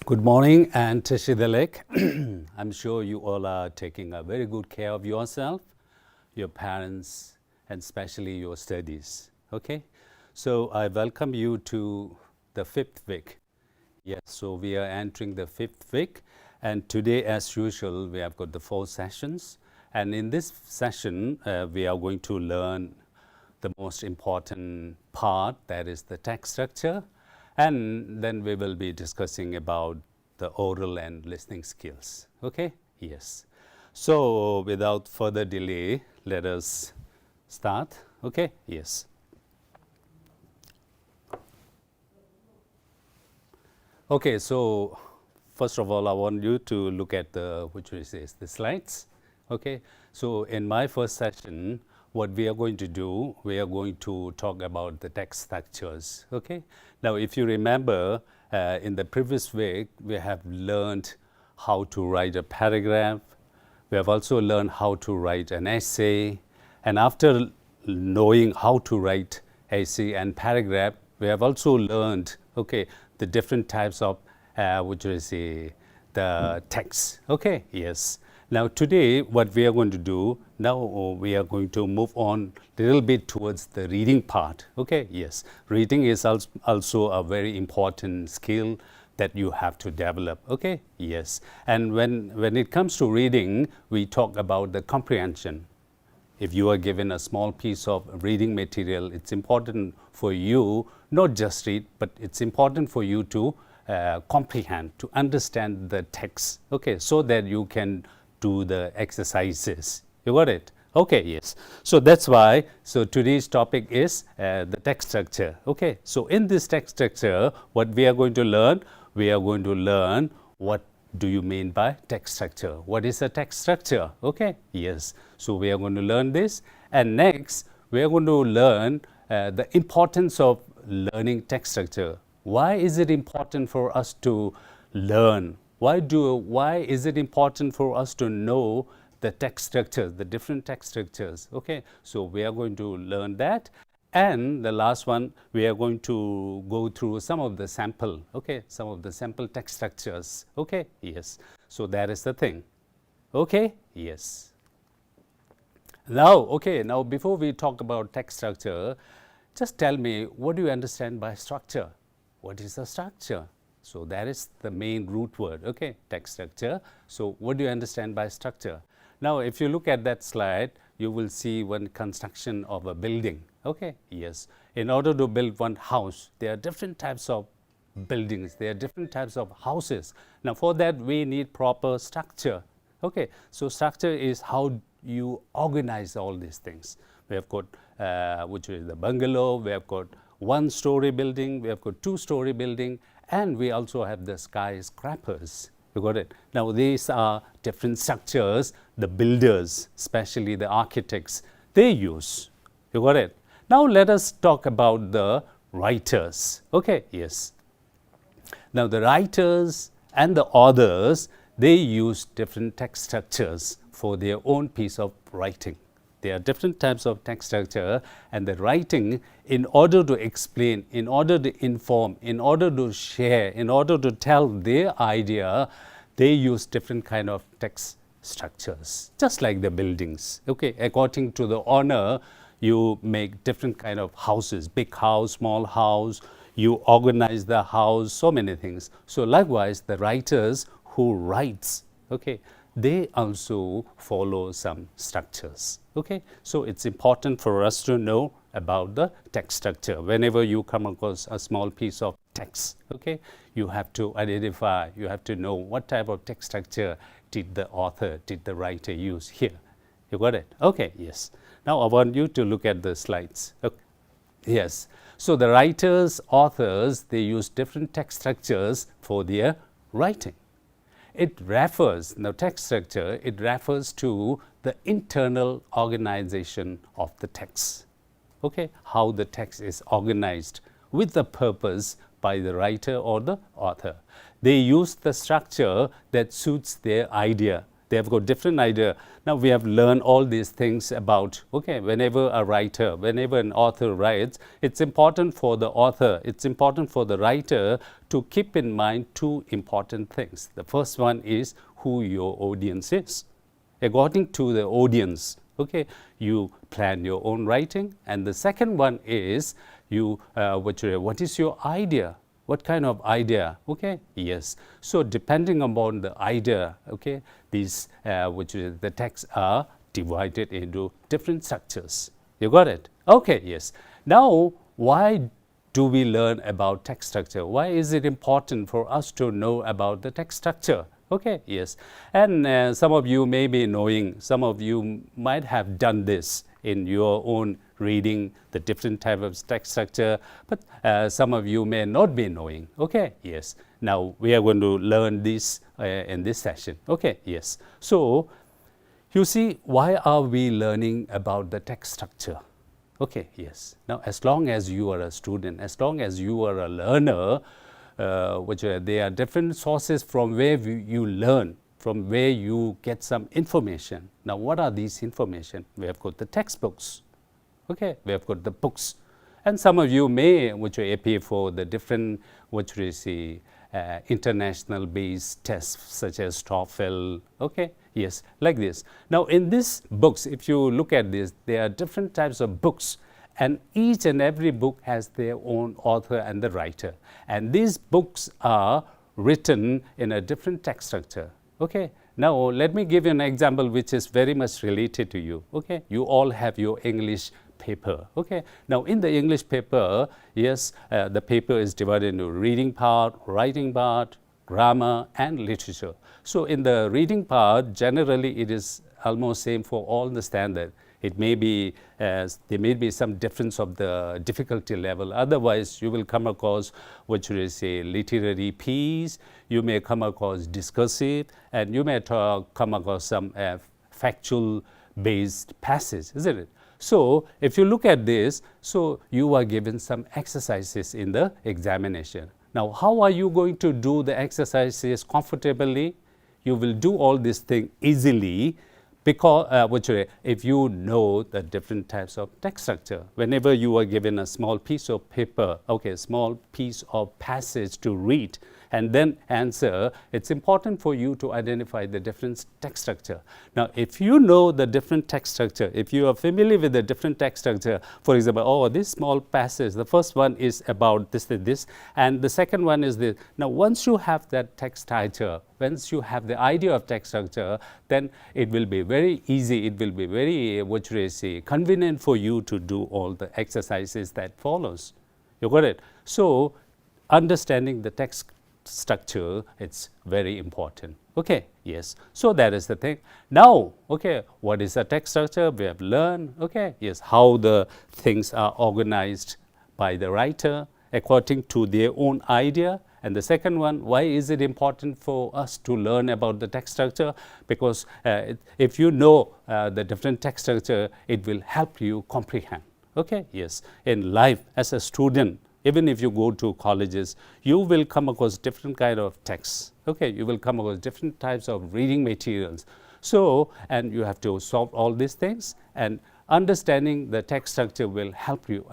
Good morning and Teshidalek. I'm sure you all are taking a very good care of yourself, your parents, and especially your studies. Okay? So I welcome you to the fifth week. Yes, so we are entering the fifth week, and today, as usual, we have got the 4 sessions. And in this session, we are going to learn the most important part, that is the text structure. And then we will be discussing about the oral and listening skills. Okay? Yes. So without further delay, let us start. Okay? Yes. Okay, so first of all, I want you to look at the slides. Okay? So in my first session, what we are going to do, we are going to talk about the text structures. Okay? Now, if you remember, in the previous week, we have learned how to write a paragraph. We have also learned how to write an essay. And after knowing how to write essay and paragraph, we have also learned, okay, the different types of, the text. Okay? Yes. Now today, what we are going to do, now we are going to move on a little bit towards the reading part. Okay, yes. Reading is also a very important skill that you have to develop. Okay, yes. And when it comes to reading, we talk about the comprehension. If you are given a small piece of reading material, it's important for you not just read, but it's important for you to comprehend, to understand the text. Okay, so that you can do the exercises. You got it? Okay, yes. So that's why, so today's topic is the text structure. Okay, so in this text structure, what we are going to learn, we are going to learn what do you mean by text structure? What is a text structure? Okay, yes. So we are going to learn this. And next, we are going to learn the importance of learning text structure. Why is it important for us to learn? Why is it important for us to know the text structures, the different text structures? Okay, so we are going to learn that. And the last one, we are going to go through some of the sample text structures. Okay, yes. So that is the thing. Okay, yes. Now before we talk about text structure, just tell me, what do you understand by structure? What is a structure? So that is the main root word, okay, text structure. So what do you understand by structure? Now, if you look at that slide, you will see one construction of a building, okay, yes. In order to build one house, there are different types of buildings, there are different types of houses. Now, for that, we need proper structure, okay. So structure is how you organize all these things. We have got, which is the bungalow, we have got 1-story building, we have got 2-story building, and we also have the skyscrapers. You got it? Now, these are different structures the builders, especially the architects, they use. You got it? Now, let us talk about the writers. Okay, yes. Now, the writers and the authors, they use different text structures for their own piece of writing. There are different types of text structure, and the writing, in order to explain, in order to inform, in order to share, in order to tell their idea, they use different kind of text structures, just like the buildings. Okay, according to the owner, you make different kind of houses, big house, small house, you organize the house, so many things. So likewise, the writers who writes, okay, they also follow some structures. Okay, so it's important for us to know about the text structure. Whenever you come across a small piece of text, okay, you have to identify, you have to know what type of text structure did the author, did the writer use here. You got it? Okay, yes. Now I want you to look at the slides. Okay. Yes, so the writers, authors, they use different text structures for their writing. It refers, now text structure, it refers to the internal organization of the text. Okay, how the text is organized with the purpose by the writer or the author. They use the structure that suits their idea, They have got different idea. Now we have learned all these things about, okay, whenever a writer, whenever an author writes, it's important for the author, it's important for the writer to keep in mind two important things. The first one is who your audience is. According to the audience, okay, you plan your own writing. And the second one is what is your idea? What kind of idea? Okay, yes. So depending upon the idea, okay, these the texts are divided into different structures. You got it? Okay, yes. Now, why do we learn about text structure? Why is it important for us to know about the text structure? Okay, yes. And some of you may be knowing, some of you might have done this in your own reading, the different type of text structure, but some of you may not be knowing. Okay, yes. Now we are going to learn this in this session. Okay, yes. So you see, why are we learning about the text structure? Okay, yes. Now as long as you are a student, as long as you are a learner, there are different sources from where you learn, from where you get some information. Now what are these information? We have got the textbooks. Okay, we have got the books. And some of you may appear for the different international based tests such as TOEFL. Okay, yes, like this. Now in these books, if you look at this, there are different types of books, and each and every book has their own author and the writer. And these books are written in a different text structure. Okay, now let me give you an example which is very much related to you. Okay, you all have your English paper. Okay, now in the English paper, yes, the paper is divided into reading part, writing part, grammar and literature. So in the reading part, generally it is almost same for all the standard. It may be, there may be some difference of the difficulty level. Otherwise, you will come across literary piece, you may come across discursive, and you may come across some factual based passage, isn't it? So if you look at this, so you are given some exercises in the examination. Now, how are you going to do the exercises comfortably? You will do all these things easily, because if you know the different types of text structure. Whenever you are given a small piece of paper, okay, small piece of passage to read and then answer, it's important for you to identify the different text structure. Now, if you know the different text structure, if you are familiar with the different text structure, for example, oh, this small passage, the first one is about this, and the second one is this. Now, once you have that text structure, once you have the idea of text structure, then it will be very easy, it will be very, convenient for you to do all the exercises that follows. You got it? So, understanding the text structure, it's very important. Okay, yes. So that is the thing. Now, okay, what is the text structure? We have learned, okay, yes, how the things are organized by the writer according to their own idea. And the second one, why is it important for us to learn about the text structure? Because if you know the different text structure, it will help you comprehend. Okay, yes. In life, as a student, even if you go to colleges, you will come across different kind of texts. Okay, you will come across different types of reading materials. So, and you have to solve all these things, and understanding the text structure will help you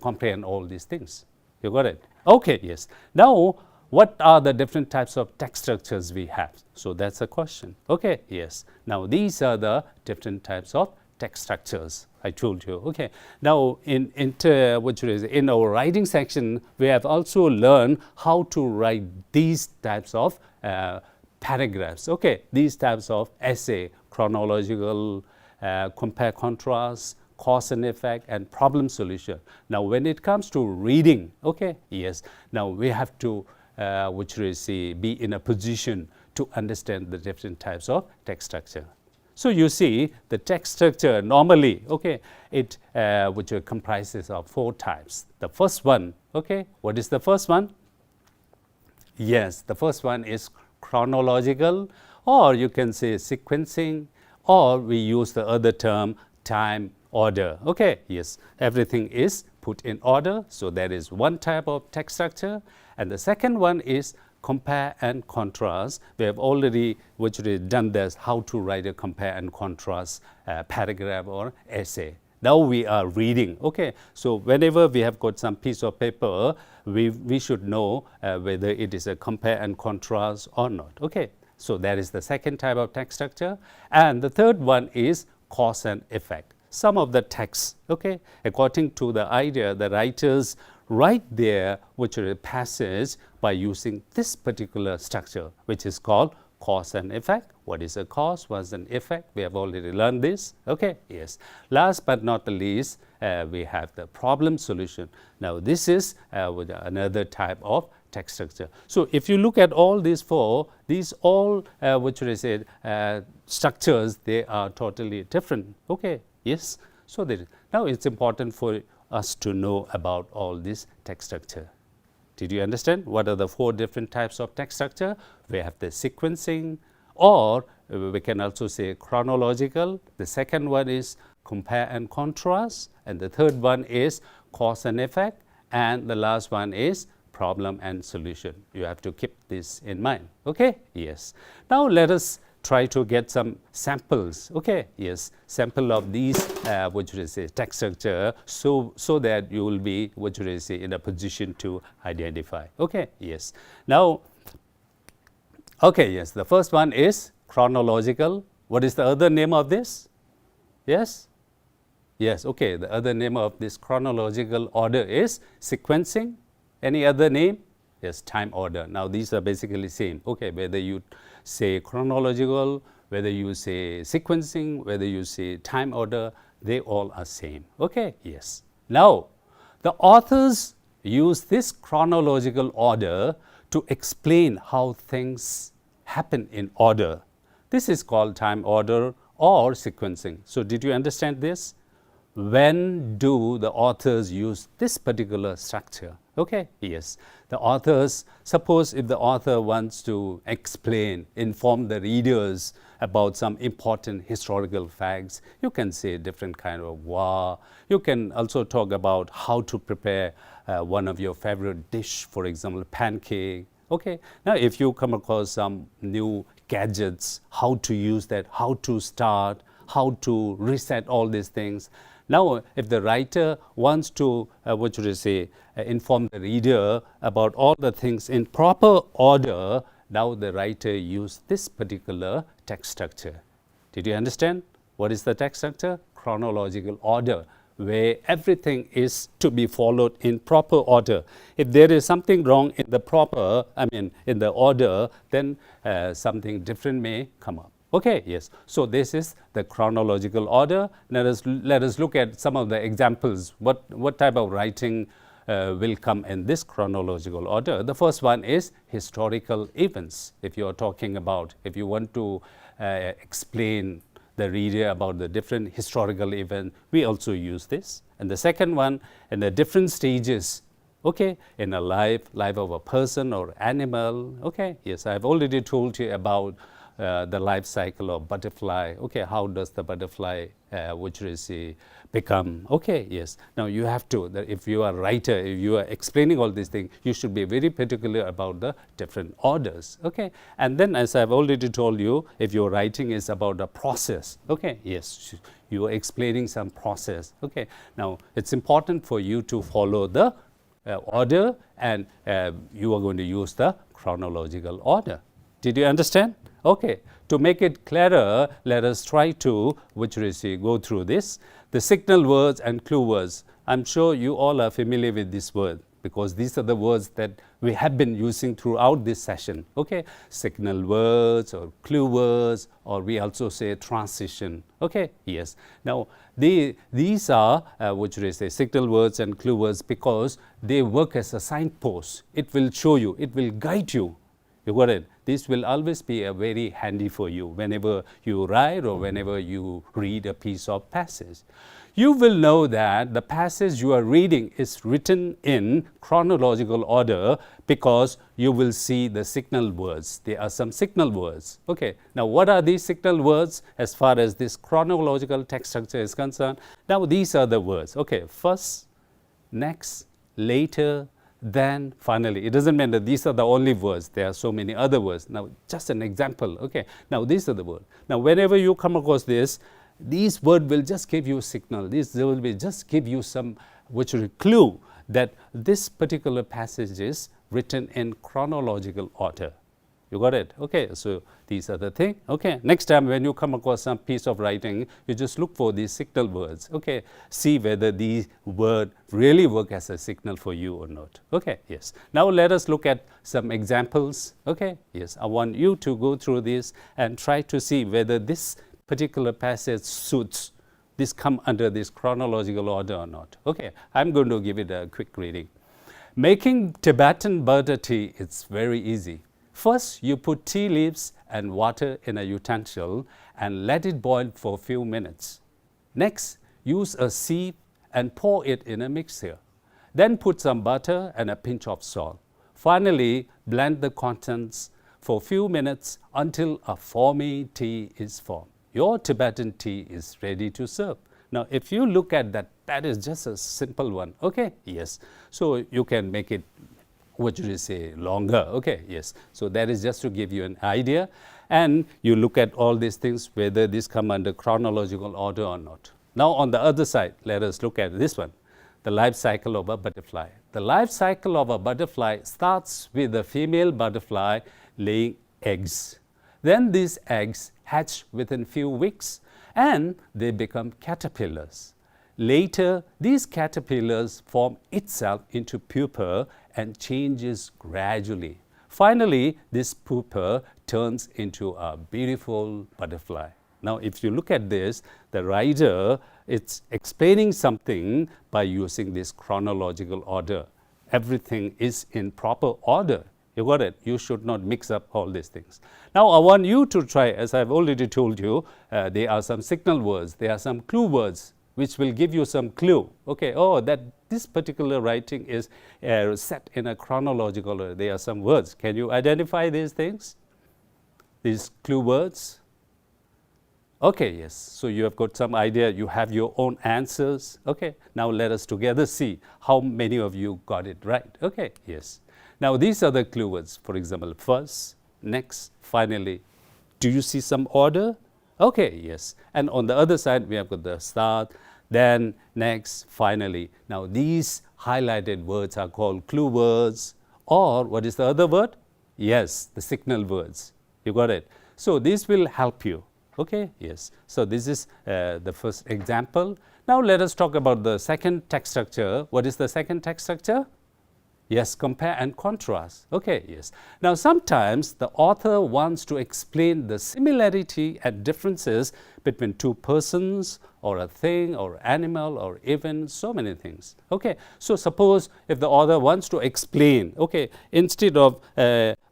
comprehend all these things. You got it? Okay, yes. Now, what are the different types of text structures we have? So that's a question. Okay, yes. Now, these are the different types of text structures I told you. Okay. Now, in our writing section, we have also learned how to write these types of paragraphs. Okay, these types of essay, chronological, compare contrast, cause and effect, and problem solution. Now, when it comes to reading, okay, yes, now we have to be in a position to understand the different types of text structure. So you see, the text structure normally, okay, it which comprises of 4 types. The first one, okay, what is the first one? Yes, the first one is chronological, or you can say sequencing, or we use the other term time order. Okay, yes, everything is put in order. So that is one type of text structure. And the second one is compare and contrast. We have already done this, how to write a compare and contrast paragraph or essay. Now we are reading. Okay, so whenever we have got some piece of paper, we should know whether it is a compare and contrast or not. Okay, so that is the second type of text structure. And the third one is cause and effect. Some of the texts, okay, according to the idea, the writers write their passage by using this particular structure, which is called cause and effect. What is a cause? What is an effect? We have already learned this. Okay, yes. Last but not the least, we have the problem solution. Now, this is with another type of text structure. So, if you look at all these four, these all structures, they are totally different. Okay, yes. So, now it's important for us to know about all this text structure. Did you understand what are the four different types of text structure? We have the sequencing, or we can also say chronological. The second one is compare and contrast, and the third one is cause and effect, and the last one is problem and solution. You have to keep this in mind. Okay, yes. Now let us try to get some samples. Okay, yes, sample of these text structure, so that you will be in a position to identify. Okay, yes. Now, okay, yes, the first one is chronological. What is the other name of this? Yes, yes. Okay, the other name of this chronological order is sequencing. Any other name? Yes, time order. Now these are basically same. Okay, whether you say chronological, whether you say sequencing, whether you say time order, they all are same. Okay, yes. Now, the authors use this chronological order to explain how things happen in order. This is called time order or sequencing. So, did you understand this? When do the authors use this particular structure? Okay, yes. The authors, suppose if the author wants to explain, inform the readers about some important historical facts, you can say different kind of war. You can also talk about how to prepare one of your favorite dish, for example, pancake. Okay, now if you come across some new gadgets, how to use that, how to start, how to reset all these things. Now, if the writer wants to, inform the reader about all the things in proper order, now the writer used this particular text structure. Did you understand? What is the text structure? Chronological order, where everything is to be followed in proper order. If there is something wrong in the in the order, then something different may come up. Okay, yes. So this is the chronological order. Let us look at some of the examples. What type of writing will come in this chronological order? The first one is historical events. If you are talking about, if you want to explain the reader about the different historical events, we also use this. And the second one, in the different stages, okay, in a life of a person or animal. Okay, yes, I've already told you about the life cycle of butterfly. Okay, how does the butterfly become? Okay, yes. Now you have to, if you are a writer, if you are explaining all these things, you should be very particular about the different orders. Okay, and then as I've already told you, if your writing is about a process, okay, yes, you are explaining some process. Okay, now it's important for you to follow the order, and you are going to use the chronological order. Did you understand? Okay, to make it clearer, let us try to go through this. The signal words and clue words. I'm sure you all are familiar with this word, because these are the words that we have been using throughout this session. Okay, signal words or clue words, or we also say transition. Okay, yes. Now these are signal words and clue words because they work as a signpost. It will show you, it will guide you. You got it? This will always be very handy for you whenever you write or whenever you read a piece of passage. You will know that the passage you are reading is written in chronological order because you will see the signal words. There are some signal words. Okay. Now, what are these signal words as far as this chronological text structure is concerned? Now, these are the words. Okay. First, next, later, then finally, it doesn't mean that these are the only words. There are so many other words. Now, just an example, okay. Now, these are the words. Now, whenever you come across this, these words will just give you a signal. These will be just give you some which will clue that this particular passage is written in chronological order. You got it? Okay, so these are the thing. Okay, next time when you come across some piece of writing, you just look for these signal words. Okay, see whether these words really work as a signal for you or not. Okay, yes. Now let us look at some examples. Okay, yes. I want you to go through this and try to see whether this particular passage suits, this come under this chronological order or not. Okay, I'm going to give it a quick reading. Making Tibetan butter tea, it's very easy. First, you put tea leaves and water in a utensil and let it boil for a few minutes. Next, use a sieve and pour it in a mixer. Then put some butter and a pinch of salt. Finally, blend the contents for a few minutes until a foamy tea is formed. Your Tibetan tea is ready to serve. Now, if you look at that, that is just a simple one. Okay, yes. So you can make it, what should you say, longer. Okay, yes. So that is just to give you an idea. And you look at all these things, whether these come under chronological order or not. Now, on the other side, let us look at this one, the life cycle of a butterfly. The life cycle of a butterfly starts with the female butterfly laying eggs. Then these eggs hatch within few weeks and they become caterpillars. Later, these caterpillars form itself into pupa and changes gradually. Finally, this pupa turns into a beautiful butterfly. Now, if you look at this, the writer is explaining something by using this chronological order. Everything is in proper order. You got it? You should not mix up all these things. Now, I want you to try, as I've already told you, there are some signal words, there are some clue words, which will give you some clue. Okay, oh, that this particular writing is set in a chronological order. There are some words. Can you identify these things? These clue words? Okay, yes. So you have got some idea. You have your own answers. Okay, now let us together see how many of you got it right. Okay, yes. Now these are the clue words. For example, first, next, finally. Do you see some order? Okay, yes. And on the other side, we have got the start, then, next, finally. Now, these highlighted words are called clue words, or what is the other word? Yes, the signal words. You got it? So, this will help you. Okay, yes. So, this is the first example. Now, let us talk about the second text structure. What is the second text structure? Yes, compare and contrast. Okay, yes. Now, sometimes the author wants to explain the similarity and differences between two persons or a thing or animal or even so many things. Okay, so suppose if the author wants to explain, okay, instead of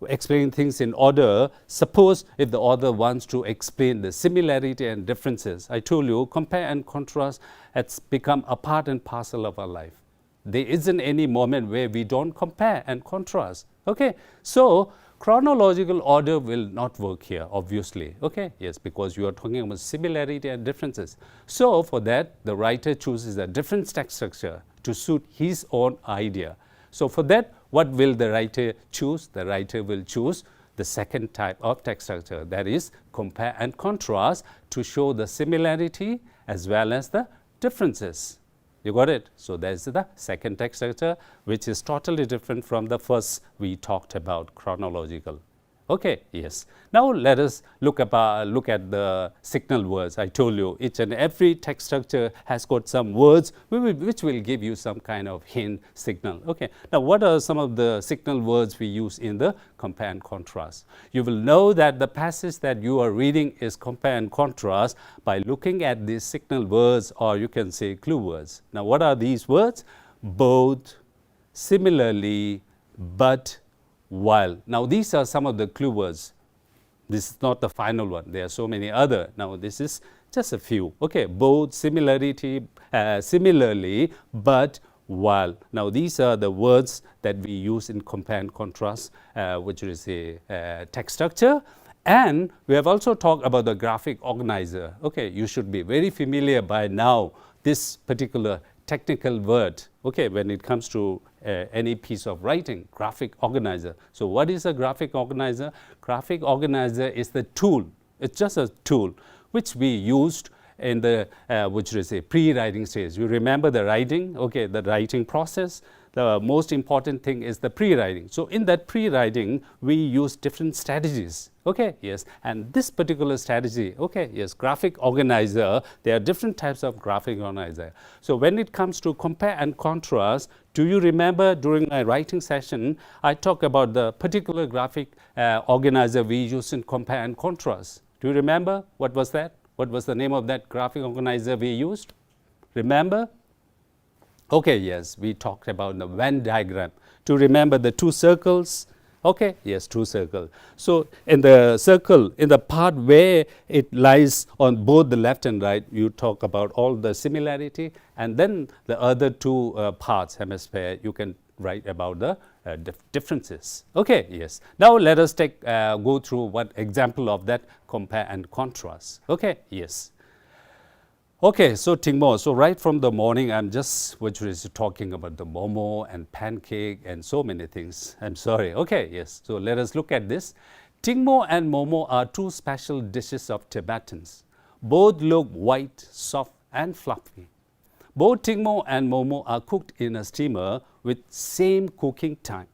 explaining things in order, suppose if the author wants to explain the similarity and differences. I told you, compare and contrast has become a part and parcel of our life. There isn't any moment where we don't compare and contrast. Okay, so chronological order will not work here, obviously. Okay, yes, because you are talking about similarity and differences. So for that, the writer chooses a different text structure to suit his own idea. So for that, what will the writer choose? The writer will choose the second type of text structure, that is compare and contrast, to show the similarity as well as the differences. You got it? So there's the second text structure, which is totally different from the first we talked about, chronological. Okay, yes. Now let us look at the signal words. I told you each and every text structure has got some words which will give you some kind of hint, signal. Okay. Now what are some of the signal words we use in the compare and contrast? You will know that the passage that you are reading is compare and contrast by looking at these signal words, or you can say clue words. Now what are these words? Both, similarly, but, while. Now these are some of the clue words. This is not the final one. There are so many other. Now this is just a few. Okay, both, similarity, similarly, but, while. Now these are the words that we use in compare and contrast, which is a text structure. And we have also talked about the graphic organizer. Okay, you should be very familiar by now this particular technical word, okay, when it comes to any piece of writing, graphic organizer. So what is a graphic organizer? Graphic organizer is the tool. It's just a tool which we used in the pre-writing stage. You remember the writing, okay, the writing process. The most important thing is the pre-writing. So in that pre-writing, we use different strategies, okay, yes. And this particular strategy, okay, yes, graphic organizer, there are different types of graphic organizer. So when it comes to compare and contrast, do you remember during my writing session, I talked about the particular graphic organizer we use in compare and contrast. Do you remember? What was that? What was the name of that graphic organizer we used? Remember? Okay, yes, we talked about the Venn diagram. To remember the two circles, okay, yes, two circles. So in the circle, in the part where it lies on both the left and right, you talk about all the similarity, and then the other two parts, hemisphere, you can write about the differences. Okay, yes. Now let us go through one example of that compare and contrast. Okay, yes. Okay, so Tingmo, so right from the morning, I'm just talking about the momo and pancake and so many things. I'm sorry. Okay, yes. So let us look at this. Tingmo and momo are two special dishes of Tibetans. Both look white, soft and fluffy. Both tingmo and momo are cooked in a steamer with same cooking time,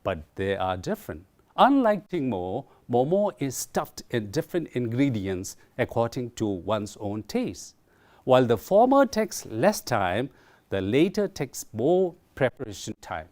but they are different. Unlike tingmo, momo is stuffed in different ingredients according to one's own taste. While the former takes less time, the later takes more preparation time.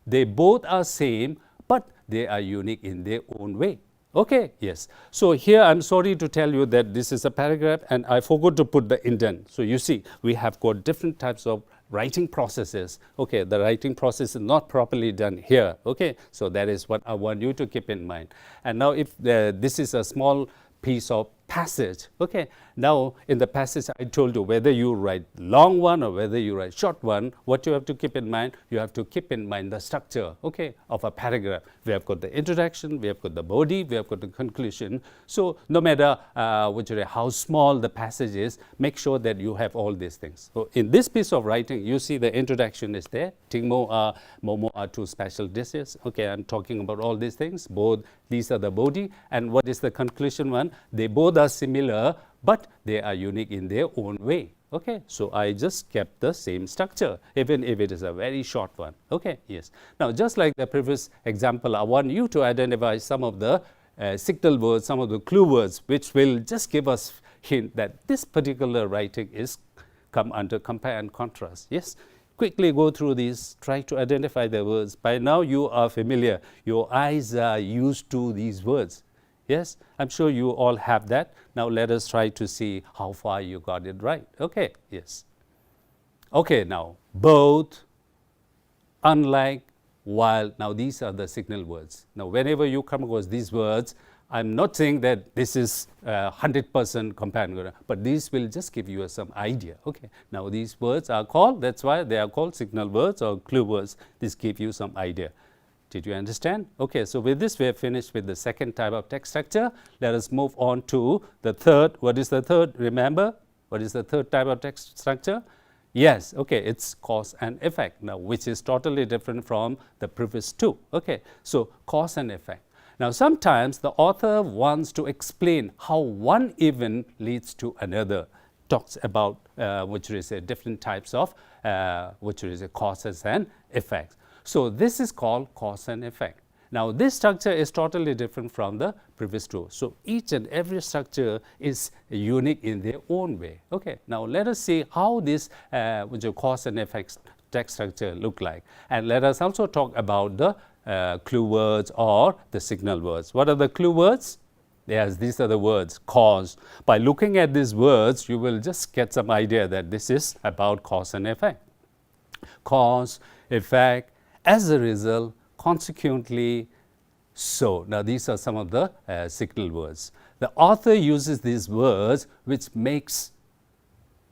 They both are same, but they are unique in their own way. Okay, yes. So here I'm sorry to tell you that this is a paragraph and I forgot to put the indent. So you see, we have got different types of writing processes. Okay, the writing process is not properly done here. Okay, so that is what I want you to keep in mind. And now if this is a small piece of passage, okay, now in the passage I told you whether you write long one or whether you write short one, what you have to keep in mind, you have to keep in mind the structure, okay, of a paragraph. We have got the introduction, we have got the body, we have got the conclusion. So no matter how small the passage is, make sure that you have all these things. So in this piece of writing, you see the introduction is there. Tingmo, momo are two special dishes. Okay, I'm talking about all these things. Both these are the body, and what is the conclusion one? They both are similar, but they are unique in their own way. Okay, so I just kept the same structure, even if it is a very short one. Okay, yes. Now, just like the previous example, I want you to identify some of the signal words, some of the clue words, which will just give us hint that this particular writing is come under compare and contrast. Yes. Quickly go through these, try to identify the words. By now you are familiar, your eyes are used to these words. Yes, I'm sure you all have that. Now let us try to see how far you got it right. Okay, yes. Okay, now both, unlike, while, now these are the signal words. Now whenever you come across these words, I'm not saying that this is 100% compare, but these will just give you some idea. Okay. Now these words are called, that's why they are called signal words or clue words. This give you some idea. Did you understand? Okay, so with this we have finished with the second type of text structure. Let us move on to the third. What is the third? Remember, what is the third type of text structure? Yes, okay, it's cause and effect, now which is totally different from the previous two. Okay, so cause and effect. Now sometimes the author wants to explain how one event leads to another, talks about different types of causes and effects. So this is called cause and effect. Now this structure is totally different from the previous two. So each and every structure is unique in their own way. Okay. Now let us see how this cause and effect text structure look like. And let us also talk about the clue words or the signal words. What are the clue words? Yes, these are the words, cause. By looking at these words, you will just get some idea that this is about cause and effect. Cause, effect, as a result, consequently, so. Now these are some of the signal words. The author uses these words which makes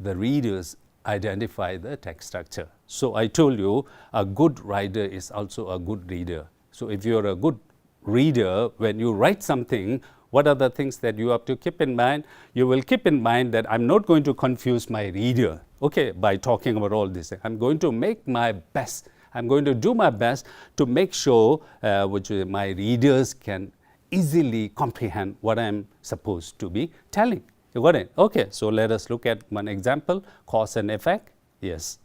the readers identify the text structure. So I told you a good writer is also a good reader. So if you are a good reader, when you write something, what are the things that you have to keep in mind? You will keep in mind that I'm not going to confuse my reader, okay, by talking about all this. I'm going to make my best I'm going to do my best to make sure which my readers can easily comprehend what I'm supposed to be telling. You got it? Okay, so let us look at one example, cause and effect. Yes.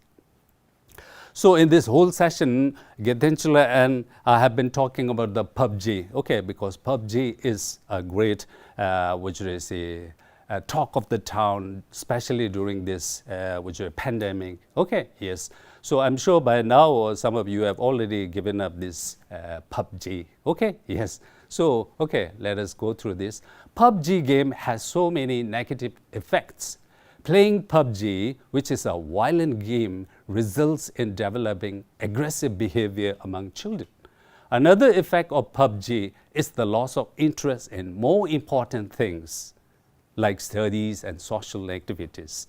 So in this whole session, Githensula and I have been talking about the PUBG, okay, because PUBG is a great, which is a talk of the town, especially during this which is a pandemic. Okay, yes. So I'm sure by now some of you have already given up this PUBG. Okay, yes. So, okay, let us go through this. PUBG game has so many negative effects. Playing PUBG, which is a violent game, results in developing aggressive behavior among children. Another effect of PUBG is the loss of interest in more important things like studies and social activities.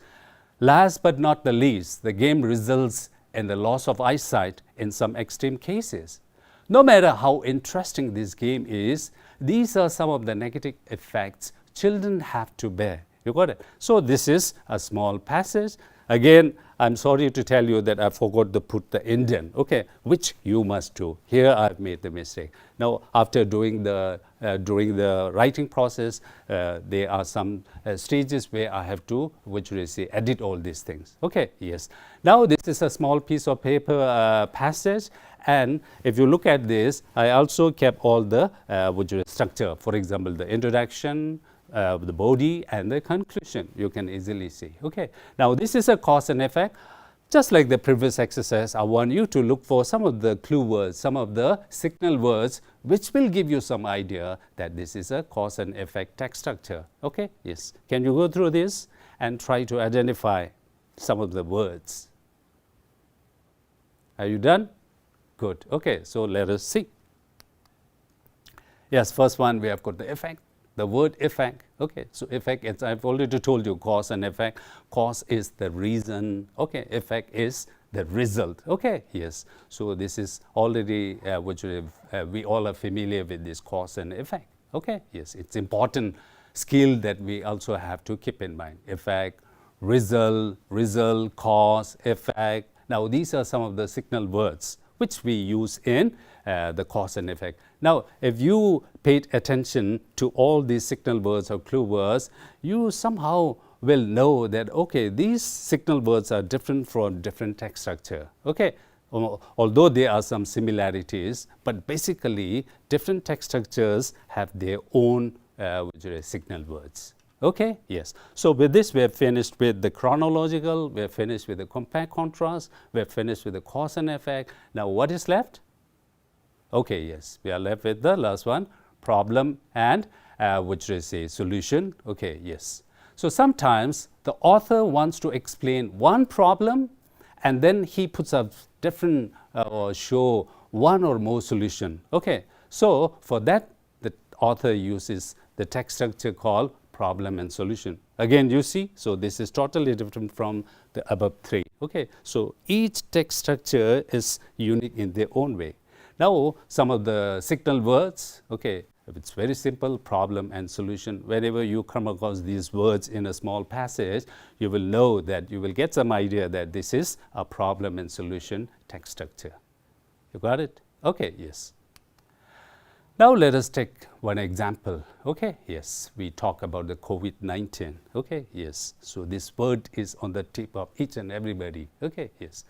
Last but not the least, the game results in the loss of eyesight in some extreme cases. No matter how interesting this game is, these are some of the negative effects children have to bear. You got it? So this is a small passage. Again, I'm sorry to tell you that I forgot to put the indent, okay, which you must do. Here I've made the mistake. Now, after doing the during the writing process, there are some stages where I have to, which will say, edit all these things. Okay, yes. Now, this is a small piece of paper passage. And if you look at this, I also kept all the which is structure. For example, the introduction, the body, and the conclusion. You can easily see. Okay. Now, this is a cause and effect. Just like the previous exercise, I want you to look for some of the clue words, some of the signal words, which will give you some idea that this is a cause and effect text structure. Okay. Yes. Can you go through this and try to identify some of the words? Are you done? Good. Okay, so let us see. Yes, first one we have got the effect, the word effect. Okay, so effect, as I've already told you, cause and effect. Cause is the reason. Okay, effect is the result. Okay, yes. So this is already which we all are familiar with this cause and effect. Okay, yes, it's important skill that we also have to keep in mind. Effect, result, cause, effect. Now these are some of the signal words which we use in the cause and effect. Now, if you paid attention to all these signal words or clue words, you somehow will know that, okay, these signal words are different from different text structure. Okay, although there are some similarities, but basically different text structures have their own which are signal words. Okay, yes. So with this, we have finished with the chronological, we have finished with the compare contrast, we have finished with the cause and effect. Now what is left? Okay, yes, we are left with the last one, problem and which is a solution. Okay, yes. So sometimes the author wants to explain one problem and then he puts up different or show one or more solution. Okay, so for that, the author uses the text structure called problem and solution. Again, you see, so this is totally different from the above three. Okay, so each text structure is unique in their own way. Now, some of the signal words, okay, it's very simple, problem and solution. Whenever you come across these words in a small passage, you will know that you will get some idea that this is a problem and solution text structure. You got it? Okay, yes. Now let us take one example. Okay, yes, we talk about the COVID-19. Okay, yes, so this word is on the tip of each and everybody. Okay, yes.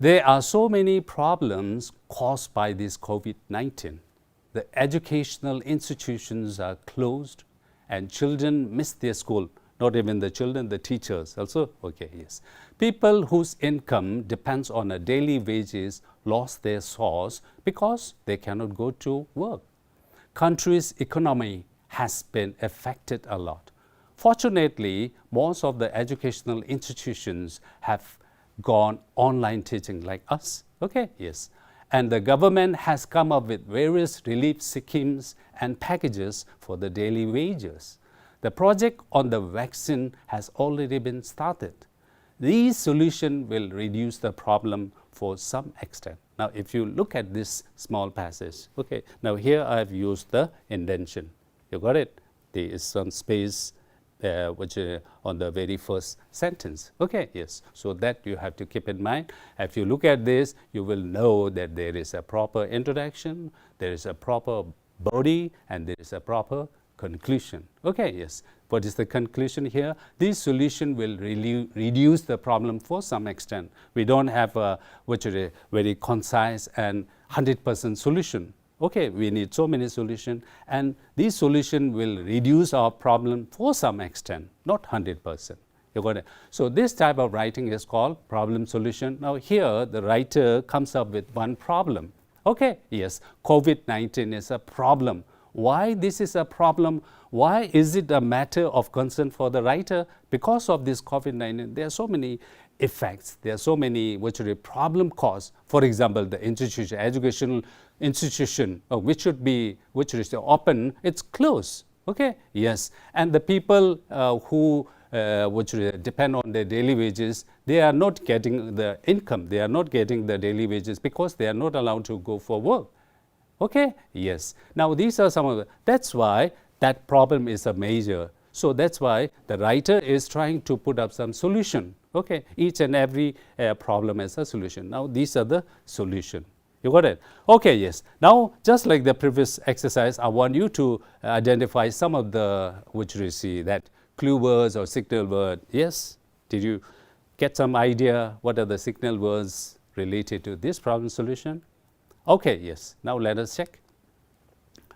There are so many problems caused by this COVID-19. The educational institutions are closed and children miss their school. Not even the children, the teachers also. Okay, yes. People whose income depends on a daily wages lost their source because they cannot go to work. Country's economy has been affected a lot. Fortunately, most of the educational institutions have gone online teaching like us. Okay, yes. And the government has come up with various relief schemes and packages for the daily wages. The project on the vaccine has already been started. These solutions will reduce the problem for some extent. Now, if you look at this small passage, okay, now here I have used the indentation. You got it? There is some space on the very first sentence. Okay, yes. So that you have to keep in mind. If you look at this, you will know that there is a proper introduction, there is a proper body, and there is a proper conclusion. Okay, yes. What is the conclusion here? This solution will reduce the problem for some extent. We don't have a very concise and 100% solution. Okay, we need so many solutions, and this solution will reduce our problem for some extent, not 100%. You got it? So this type of writing is called problem solution. Now here the writer comes up with one problem. Okay, yes, COVID-19 is a problem. Why this is a problem? Why is it a matter of concern for the writer? Because of this COVID-19, there are so many effects. There are so many problem caused. For example, the institution, educational institution, which is open, it's closed. Okay, yes, and the people who depend on their daily wages, they are not getting the income. They are not getting the daily wages because they are not allowed to go for work. Okay, yes. Now these are some of the, that's why that problem is a major. So that's why the writer is trying to put up some solution. Okay, each and every problem has a solution. Now these are the solution. You got it? Okay, yes. Now just like the previous exercise, I want you to identify some of the, that clue words or signal word. Yes? Did you get some idea what are the signal words related to this problem solution? Okay, yes. Now let us check.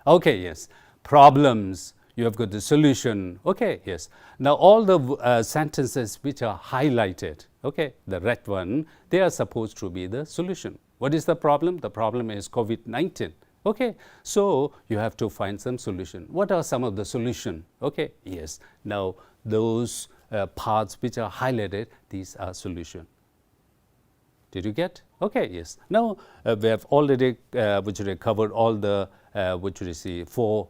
Okay, yes. Problems. You have got the solution. Okay, yes. Now all the sentences which are highlighted, okay, the red one, they are supposed to be the solution. What is the problem? The problem is COVID-19. Okay, so you have to find some solution. What are some of the solution? Okay, yes. Now those parts which are highlighted, these are solution. Did you get? Okay, yes. Now we have already covered all the four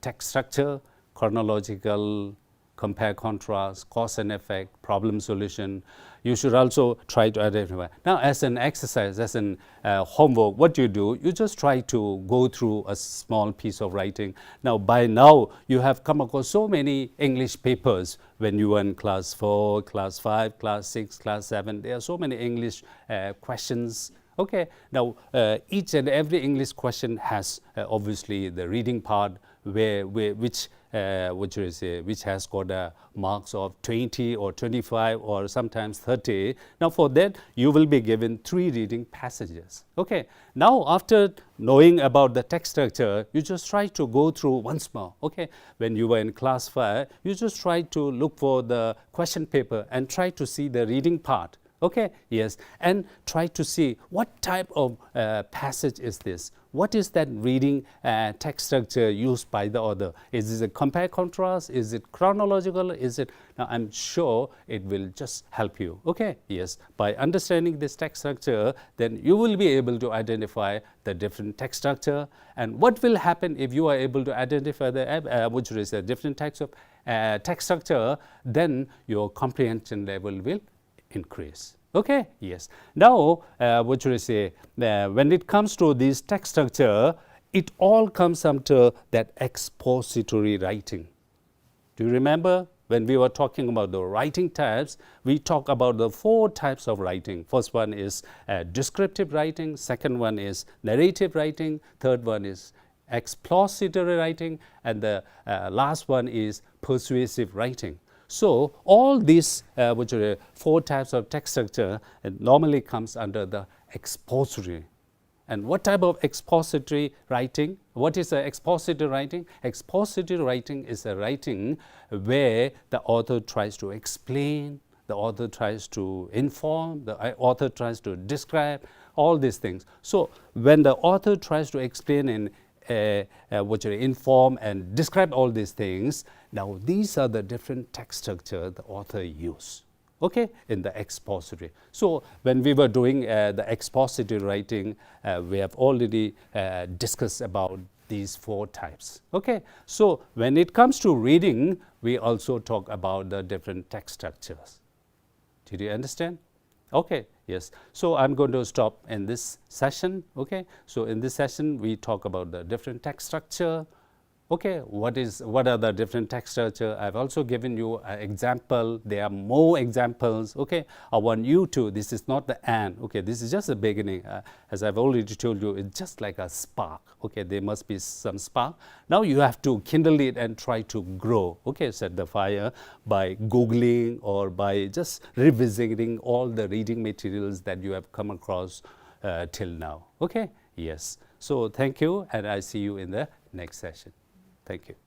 text structure: chronological, compare contrast, cause and effect, problem solution. You should also try to identify. Now as an exercise, as an homework, what you do, you just try to go through a small piece of writing. Now by now you have come across so many English papers when you were in class 4, class 5, class 6, class 7. There are so many English questions. Okay, now each and every English question has obviously the reading part which has got marks of 20 or 25 or sometimes 30. Now for that you will be given 3 reading passages. Okay, now after knowing about the text structure, you just try to go through once more. Okay, when you were in class 5, you just try to look for the question paper and try to see the reading part. Okay, yes, and try to see what type of passage is this. What is that reading text structure used by the author? Is it a compare contrast? Is it chronological? Is it? Now I'm sure it will just help you. Okay, yes, by understanding this text structure, then you will be able to identify the different text structure. And what will happen if you are able to identify the different types of text structure? Then your comprehension level will increase. Okay, yes. Now when it comes to this text structure, it all comes under that expository writing. Do you remember when we were talking about the writing types, we talk about the 4 types of writing. First one is descriptive writing, second one is narrative writing, third one is expository writing, and the last one is persuasive writing. So all these 4 types of text structure normally comes under the expository. And what type of expository writing? What is expository writing? Expository writing is a writing where the author tries to explain, the author tries to inform, the author tries to describe, all these things. So when the author tries to explain and inform and describe all these things, now these are the different text structure the author used, okay, in the expository. So when we were doing the expository writing, we have already discussed about these 4 types. Okay, so when it comes to reading, we also talk about the different text structures. Did you understand? Okay, yes. So I'm going to stop in this session. Okay, so in this session we talk about the different text structure. Okay, what are the different text structure? I've also given you an example. There are more examples. Okay, I want you to, this is not the end. Okay, this is just the beginning. As I've already told you, it's just like a spark. Okay, there must be some spark. Now you have to kindle it and try to grow. Okay, set the fire by Googling or by just revisiting all the reading materials that you have come across till now. Okay, yes. So thank you, and I see you in the next session. Thank you.